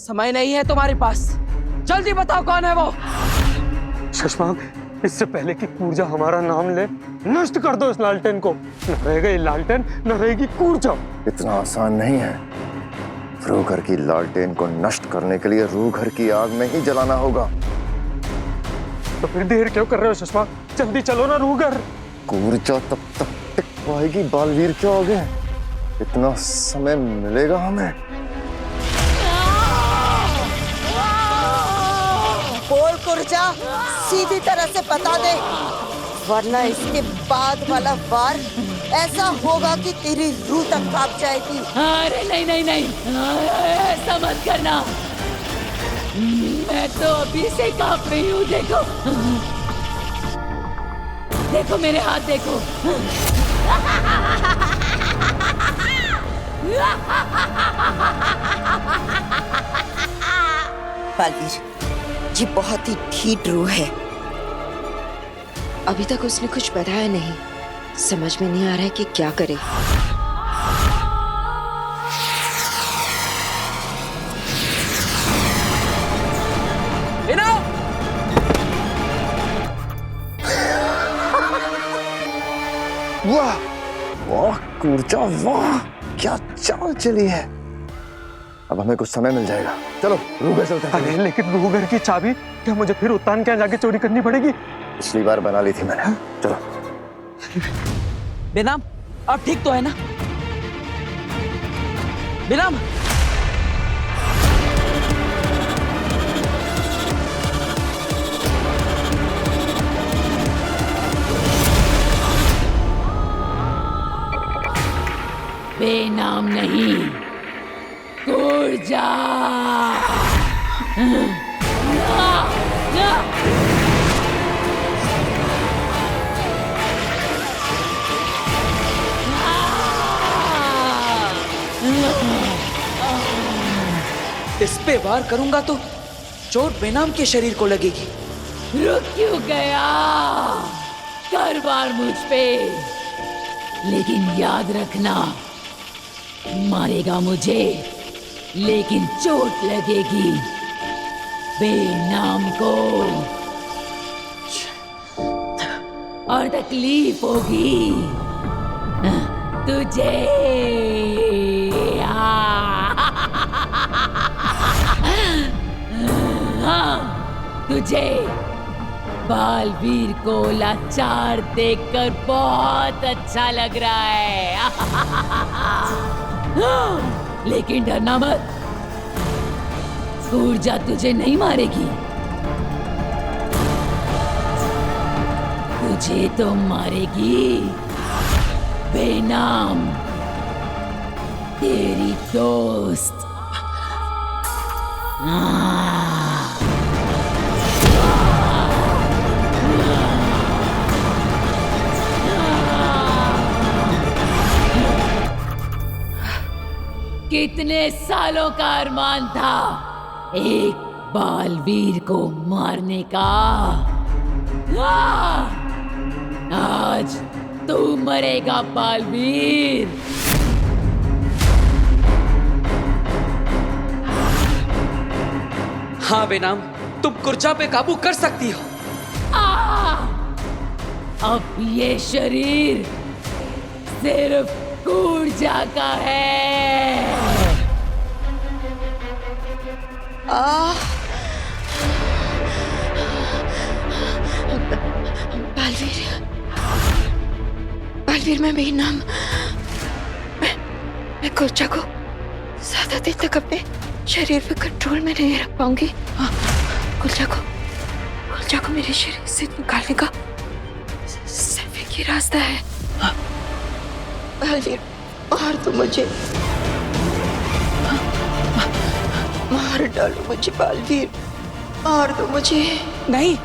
समय नहीं है तुम्हारे पास, जल्दी बताओ कौन है वो। शशांक, इससे पहले कि कूर्जा हमारा नाम ले, नष्ट कर दो इस लालटेन को। न रहेगा ये लालटेन, न रहेगी कूर्जा। इतना आसान नहीं है। रूघर की लालटेन को नष्ट करने के लिए रूघर की आग में ही जलाना होगा। तो फिर देर क्यों कर रहे हो शशांक? जल्दी चलो ना रूघर। कूर्जा तब तक टिक पाएगी बालवीर के आगे। इतना समय मिलेगा हमें। बोल कूर्जा, सीधी तरह से बता दे, वरना इसके बाद वाला वार ऐसा होगा कि तेरी रूह तक कांप जाएगी। अरे नहीं नहीं नहीं, ऐसा मत करना। मैं तो अभी से कांप रही हूँ। देखो देखो मेरे हाथ देखो। बालवीर, ये बहुत ही ढीठ रूह है। अभी तक उसने कुछ बताया नहीं, समझ में नहीं आ रहा है कि क्या करे। वाह वाह कूर्जा, वाह क्या चाल चली है। अब हमें कुछ समय मिल जाएगा। चलो रूघर चलते हैं। अरे लेकिन रूघर की चाबी क्या मुझे फिर उत्तान के यहाँ जाके चोरी करनी पड़ेगी? पिछली बार बना ली थी मैंने। चलो। बेनाम, अब ठीक तो है ना? बेनाम, बेनाम नहीं, कूर्जा। इस पे वार करूंगा तो चोट बेनाम के शरीर को लगेगी। रुक क्यों गया? कर वार मुझ पे, लेकिन याद रखना, मारेगा मुझे लेकिन चोट लगेगी बेनाम को और तकलीफ होगी तुझे। तुझे बालवीर को लाचार देखकर बहुत अच्छा लग रहा है। लेकिन डरना मत, कूर्जा तुझे नहीं मारेगी, तुझे तो मारेगी बेनाम, तेरी दोस्त। कितने सालों का अरमान था एक बालवीर को मारने का। आज तू मरेगा बालवीर। हाँ बेनाम, तुम कूर्जा पे काबू कर सकती हो। अब ये शरीर सिर्फ कूर्जा का है। बालवीर, मैं बेनाम, मैं कूर्जा को ज्यादा देर तक अपने शरीर पे कंट्रोल में नहीं रख पाऊंगी। कूर्जा को मेरे शरीर से निकालने का सिर्फ एक ही रास्ता है। बालवीर, मार दो मुझे, मार डालो मुझे बालवीर, मार दो मुझे। नहीं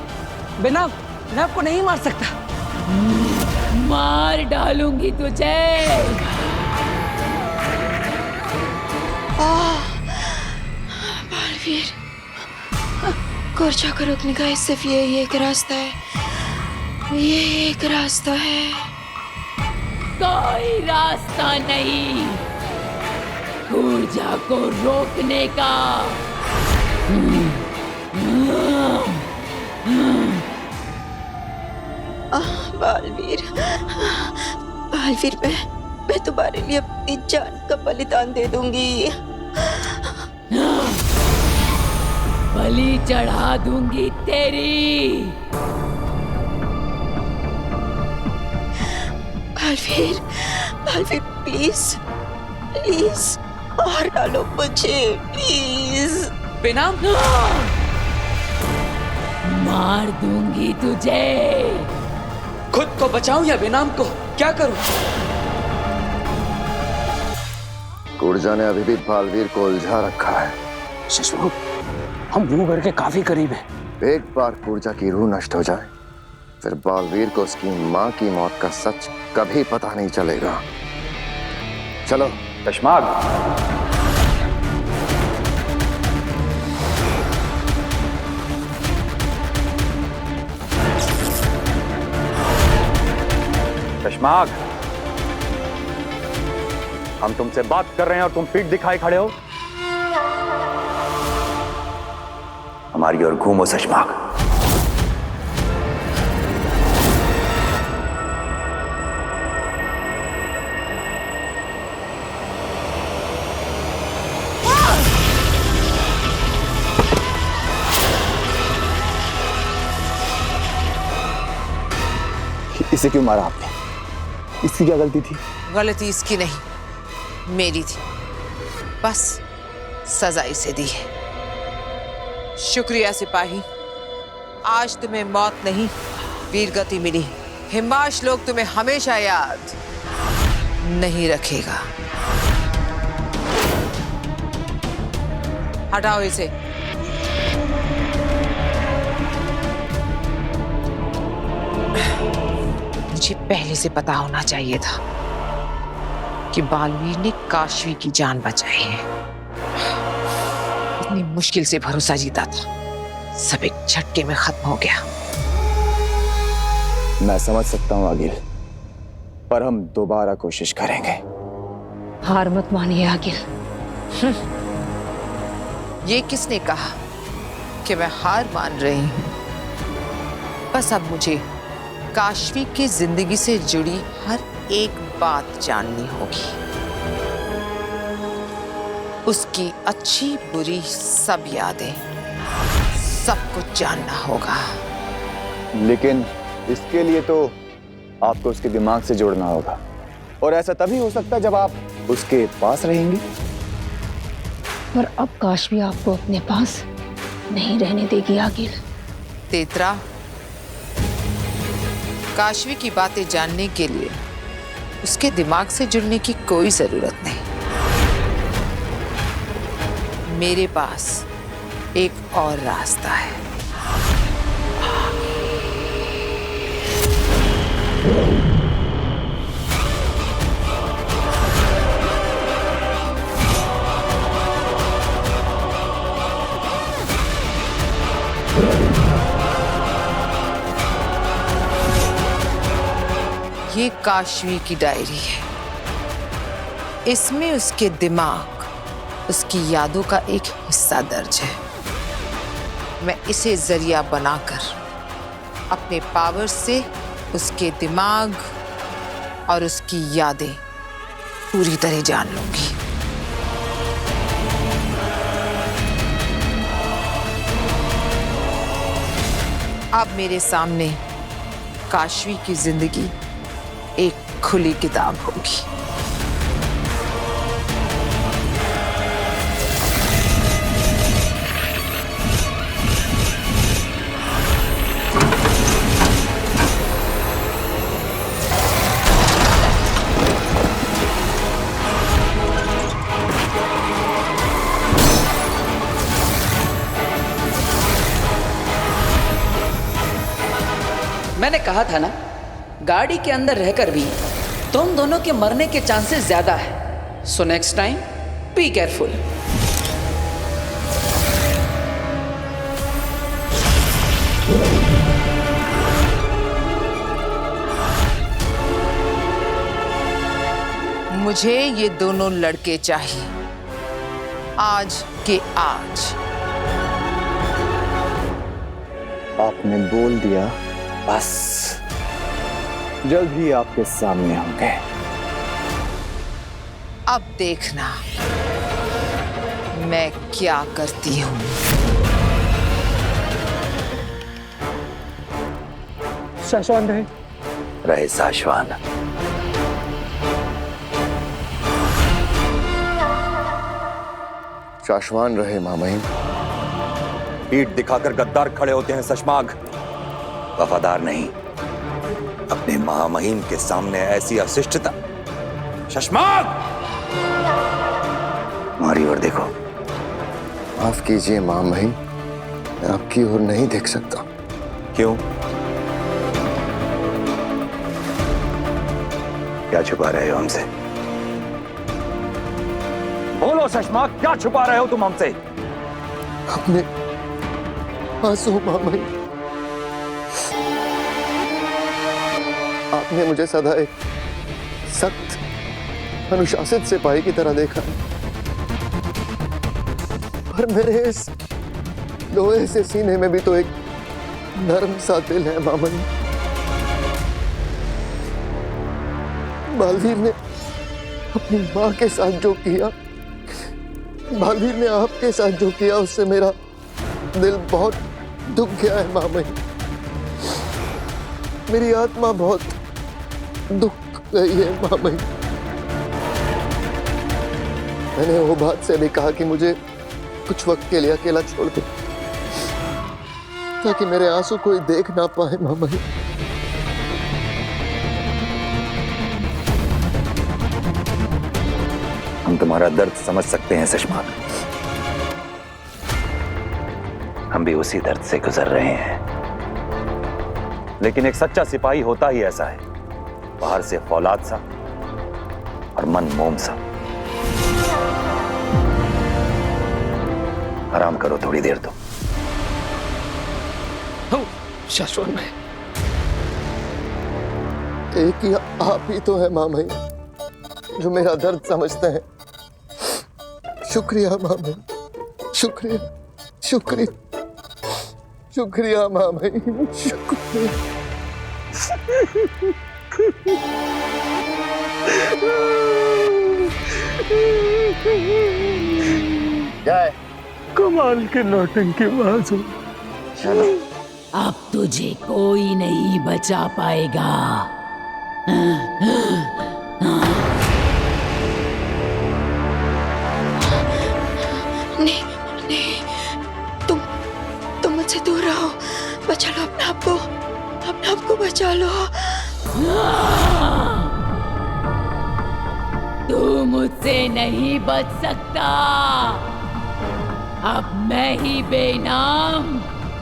बेनाम, मैं आपको नहीं मार सकता। मार डालूंगी तुझे। बालवीर, कूर्जा को रोकने का सिर्फ ये एक रास्ता है, ये एक रास्ता है। कोई रास्ता नहीं कूर्जा को रोकने का, बालवीर, बालवीर, मैं तुम्हारे लिए अपनी जान का बलिदान दे दूंगी। बलि चढ़ा दूंगी तेरी। बालवीर, बालवीर, प्लीज प्लीज मार डालो मुझे, प्लीज। बेनाम, मार दूंगी तुझे। खुद को बचाऊं या बेनाम को? क्या करूं? कूर्जा ने अभी भी बालवीर को उलझा रखा है। शशांक, हम रूगर के काफी करीब हैं। एक बार कूर्जा की रूह नष्ट हो जाए, फिर बालवीर को उसकी माँ की मौत का सच कभी पता नहीं चलेगा। चलो कशमाग, कशमाग, हम तुमसे बात कर रहे हैं और तुम पीठ दिखाए खड़े हो। हमारी ओर घूमो कशमाग। इसे क्यों मारा आपने? इसकी क्या गलती थी? गलती इसकी नहीं, मेरी थी। बस सजा इसे दी है। शुक्रिया सिपाही, आज तुम्हें मौत नहीं वीरगति मिली। हिमाश लोग तुम्हें हमेशा याद नहीं रखेगा। हटाओ इसे। मुझे पहले से पता होना चाहिए था कि बालवीर ने काशवी की जान बचाई है। इतनी मुश्किल से भरोसा जीता था, सब एक झटके में खत्म हो गया। मैं समझ सकता हूँ आगिल, पर हम दोबारा कोशिश करेंगे। हार मत मानिए आगिल। ये किसने कहा कि मैं हार मान रही हूं? बस अब मुझे काशवी की जिंदगी से जुड़ी हर एक बात जाननी होगी। उसकी अच्छी बुरी सब यादें, सब कुछ जानना होगा। लेकिन इसके लिए तो आपको उसके दिमाग से जोड़ना होगा, और ऐसा तभी हो सकता है जब आप उसके पास रहेंगे। पर अब काशवी आपको अपने पास नहीं रहने देगी आगिल। तेतरा, काशवी की बातें जानने के लिए उसके दिमाग से जुड़ने की कोई जरूरत नहीं। मेरे पास एक और रास्ता है। ये काशवी की डायरी है। इसमें उसके दिमाग, उसकी यादों का एक हिस्सा दर्ज है। मैं इसे जरिया बनाकर अपने पावर से उसके दिमाग और उसकी यादें पूरी तरह जान लूंगी। अब मेरे सामने काशवी की जिंदगी एक खुली किताब होगी। मैंने कहा था ना, गाड़ी के अंदर रहकर भी तुम दोनों के मरने के चांसेस ज्यादा है। So next time be careful. मुझे ये दोनों लड़के चाहिए, आज के आज। आपने बोल दिया, बस जल्द ही आपके सामने होंगे। अब देखना मैं क्या करती हूँ। शाश्वान रहे। रहे शाश्वान। शाश्वान रहे मामहिम। पीठ दिखाकर गद्दार खड़े होते हैं शशमाग, वफादार नहीं। अपने महामहिम के सामने ऐसी अशिष्टता। शशमाग, हमारी ओर देखो। माफ कीजिए मामहिम, मैं आपकी ओर नहीं देख सकता। क्यों? क्या छुपा रहे हो हमसे? बोलो शशमाग, क्या छुपा रहे हो तुम हमसे? अपने आंसू मामहिम। आपने मुझे सदा एक सख्त अनुशासित सिपाही की तरह देखा है, पर मेरे इस लोहे से सीने में भी तो एक नरम सा दिल है मामहिम। बालवीर ने अपनी माँ के साथ जो किया, बालवीर ने आपके साथ जो किया, उससे मेरा दिल बहुत दुख गया है मामहिम। मेरी आत्मा बहुत दुख गई है मामहिम। मैंने वो बात से भी कहा कि मुझे कुछ वक्त के लिए अकेला छोड़ दो, ताकि मेरे आंसू कोई देख ना पाए मामहिम। हम तुम्हारा दर्द समझ सकते हैं शशमाग। हम भी उसी दर्द से गुजर रहे हैं। लेकिन एक सच्चा सिपाही होता ही ऐसा है, बाहर से फौलाद सा और मन मोम सा। आराम करो थोड़ी देर तो। शाश्वान भाई, एक ही आप ही तो है मामहिम जो मेरा दर्द समझते हैं। शुक्रिया मामहिम, शुक्रिया, शुक्रिया, शुक्रिया मामहिम, शुक्रिया। क्या है? कमाल के नौटंकी बाज हो। चलो अब तुझे कोई नहीं बचा पाएगा। नहीं नहीं, तुम मुझसे दूर रहो। बचा लो अपने आप को बचा लो। तू मुझसे नहीं बच सकता। अब मैं ही बेनाम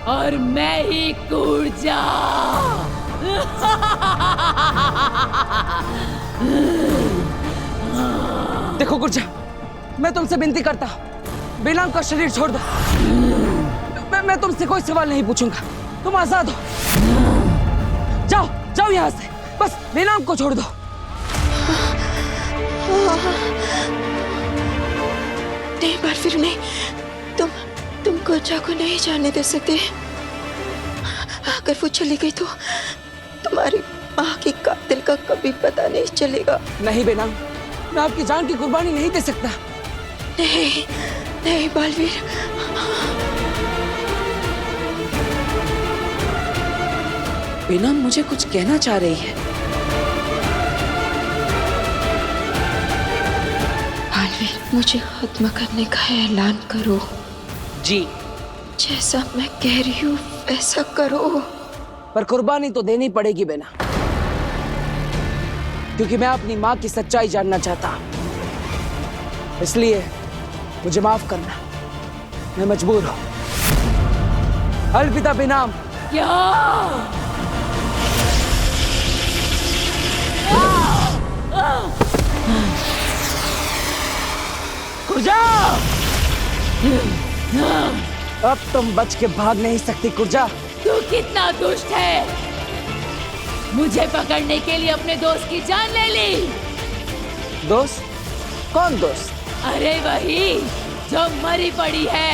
और मैं ही कूर्जा। देखो गुर्जा, मैं तुमसे विनती करता हूँ, बेनाम का शरीर छोड़ दो। मैं तुमसे कोई सवाल नहीं पूछूंगा, तुम आजाद हो। जाओ जाओ यहाँ से, बस बेनाम को छोड़ दो। नहीं बालवीर, नहीं, तुम कुर्जा को नहीं जाने दे सकते। अगर वो चली गई तो तुम्हारी माँ की कातिल का कभी पता नहीं चलेगा। नहीं बेनाम, मैं आपकी जान की कुर्बानी नहीं दे सकता। नहीं नहीं बालवीर, बेनाम मुझे कुछ कहना चाह रही है। बालवीर, मुझे खत्म करने का ऐलान करो। जी, जैसा मैं कह रही हूँ वैसा करो। पर कुर्बानी तो देनी पड़ेगी बेना, क्योंकि मैं अपनी माँ की सच्चाई जानना चाहता हूँ। इसलिए मुझे माफ करना, मैं मजबूर हूँ। अलविदा बेनाम। क्या? कुर्जा, अब तुम बच के भाग नहीं सकती कुर्जा। तू कितना दुष्ट है, मुझे पकड़ने के लिए अपने दोस्त की जान ले ली। दोस्त? कौन दोस्त? अरे वही जो मरी पड़ी है।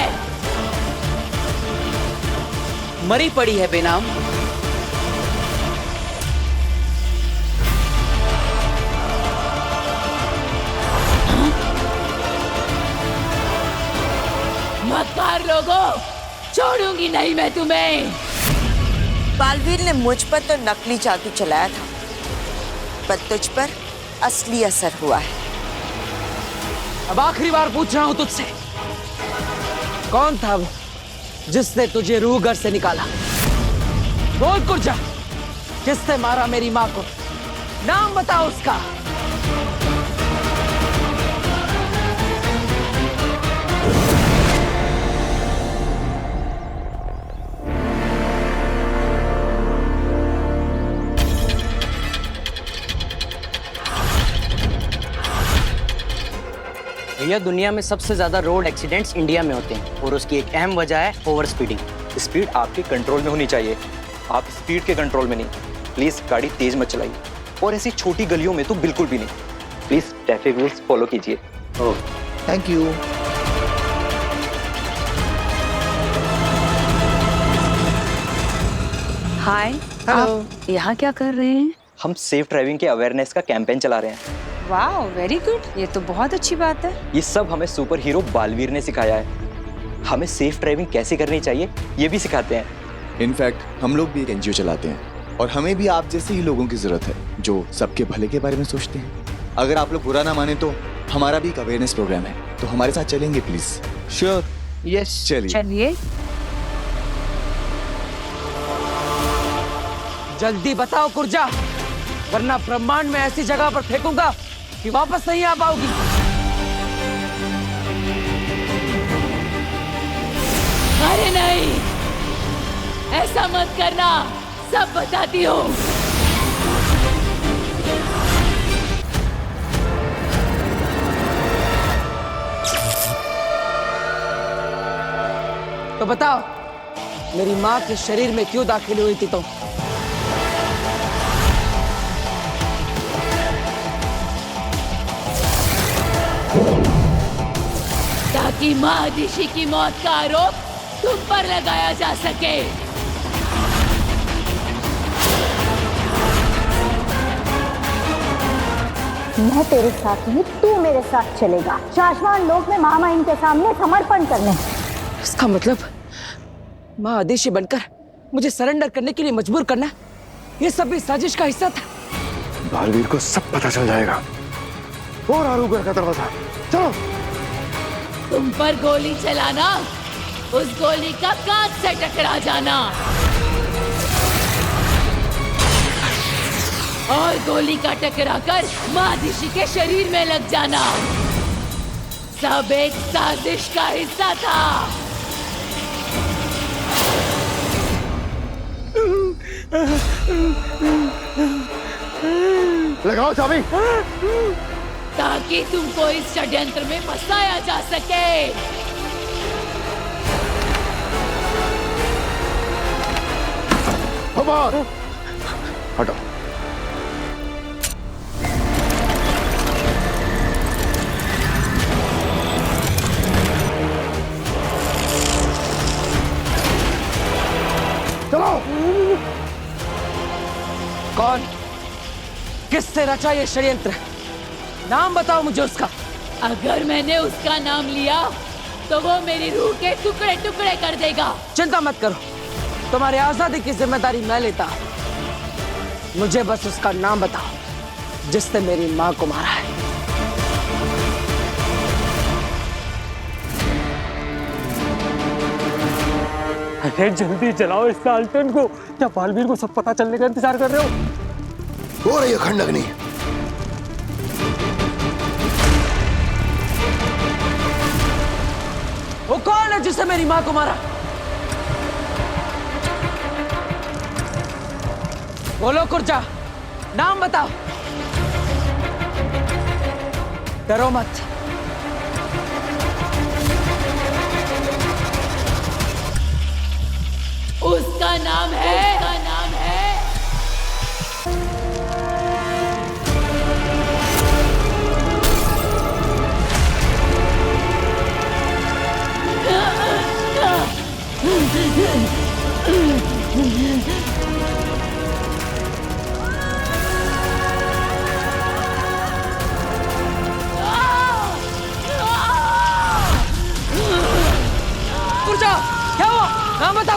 मरी पड़ी है बेनाम। मक्कार लोगों, छोड़ूंगी नहीं मैं तुम्हें। बालवीर ने मुझ पर तो नकली जादू चलाया था, पर तुझ पर असली असर हुआ है। अब आखिरी बार पूछ रहा हूं तुझसे, कौन था वो जिसने तुझे रूह घर से निकाला? बोल कुर्जा, किसने मारा मेरी मां को? नाम बताओ उसका। भैया, दुनिया में सबसे ज्यादा रोड एक्सीडेंट्स इंडिया में होते हैं और उसकी एक अहम वजह है ओवर स्पीडिंग। स्पीड आपके कंट्रोल में होनी चाहिए, आप स्पीड के कंट्रोल में नहीं। प्लीज गाड़ी तेज मत चलाइए, और ऐसी छोटी गलियों में तो बिल्कुल भी नहीं। प्लीज ट्रैफिक रूल्स फॉलो कीजिए। Thank you. हाय, आप यहाँ क्या कर रहे हैं? हम सेफ ड्राइविंग के अवेयरनेस का कैंपेन चला रहे हैं। वाह, वेरी गुड, ये तो बहुत अच्छी बात है। ये सब हमें सुपर हीरो बालवीर ने सिखाया है। हमें सेफ ड्राइविंग कैसे करनी चाहिए ये भी सिखाते हैं। इनफैक्ट हम लोग भी एक एनजीओ चलाते हैं और हमें भी आप जैसे ही लोगों की जरूरत है जो सबके भले के बारे में सोचते हैं। अगर आप लोग बुरा ना माने तो हमारा भी एक अवेयरनेस प्रोग्राम है, तो हमारे साथ चलेंगे प्लीज? श्योर। यस, चलिए। चलिए। जल्दी बताओ कुर्जा, वरना ब्रह्मांड में ऐसी जगह पर फेंकूंगा कि वापस नहीं आ पाओगी। अरे नहीं, ऐसा मत करना, सब बताती हूँ। तो बताओ, मेरी माँ के शरीर में क्यों दाखिल हुई थी तुम? ताकि महादिशी की मौत का आरोप तुम पर लगाया जा सके। मैं तेरे साथ नहीं, तू मेरे साथ चलेगा शाश्वत लोक में महामहिम के सामने समर्पण करने। इसका मतलब माँ आदेशी बनकर मुझे सरेंडर करने के लिए मजबूर करना, ये सब भी साजिश का हिस्सा था। बालवीर को सब पता चल जाएगा। और आरूगर का दरवाजा, चलो। तुम पर गोली चलाना, उस गोली का कांच से टकरा जाना और गोली का टकराकर महादिशी के शरीर में लग जाना, सब एक साजिश का हिस्सा था। लगाओ चाबी। ताकि तुमको इस षड्यंत्र में फंसाया जा सके। हटो। चलो। कौन, किससे रचा ये षड्यंत्र? नाम बताओ मुझे उसका। अगर मैंने उसका नाम लिया तो वो मेरी रूह के टुकड़े टुकड़े कर देगा। चिंता मत करो, तुम्हारी आजादी की जिम्मेदारी मैं लेता। मुझे बस उसका नाम बताओ जिसने मेरी माँ को मारा है। अरे जल्दी जलाओ इस लालटेन को। क्या बालवीर को सब पता चलने का इंतजार कर रहे हो? हो रही है खंडग्नि। वो कौन है जिसने मेरी माँ को मारा? बोलो कुर्जा, नाम बताओ। डरो मत। उसका नाम है,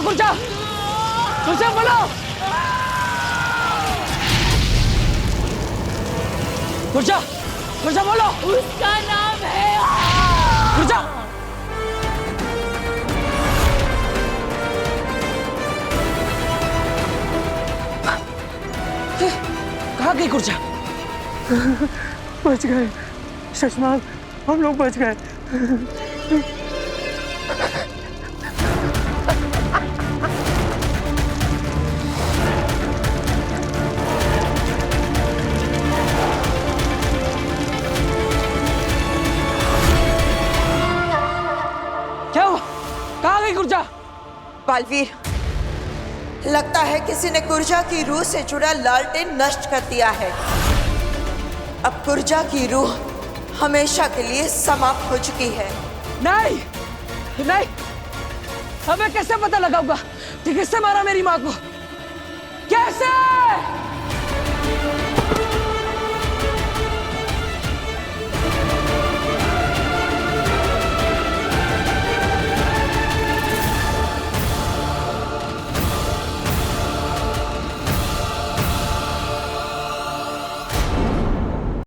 गुर्जा गुर्जा बोलो गुर्जा गुर्जा बोलो उसका नाम है गुर्जा कहाँ गई गुर्जा बच गए शशमाग, हम लोग बच गए। क्या हुआ? कहाँ गई गुर्जा? बालवीर, लगता है किसी ने गुर्जा की रूह से जुड़ा लालटेन नष्ट कर दिया है। अब गुर्जा की रूह हमेशा के लिए समाप्त हो चुकी है। नहीं नहीं, हमें कैसे पता लगाऊंगा कि किससे मारा मेरी माँ को? कैसे?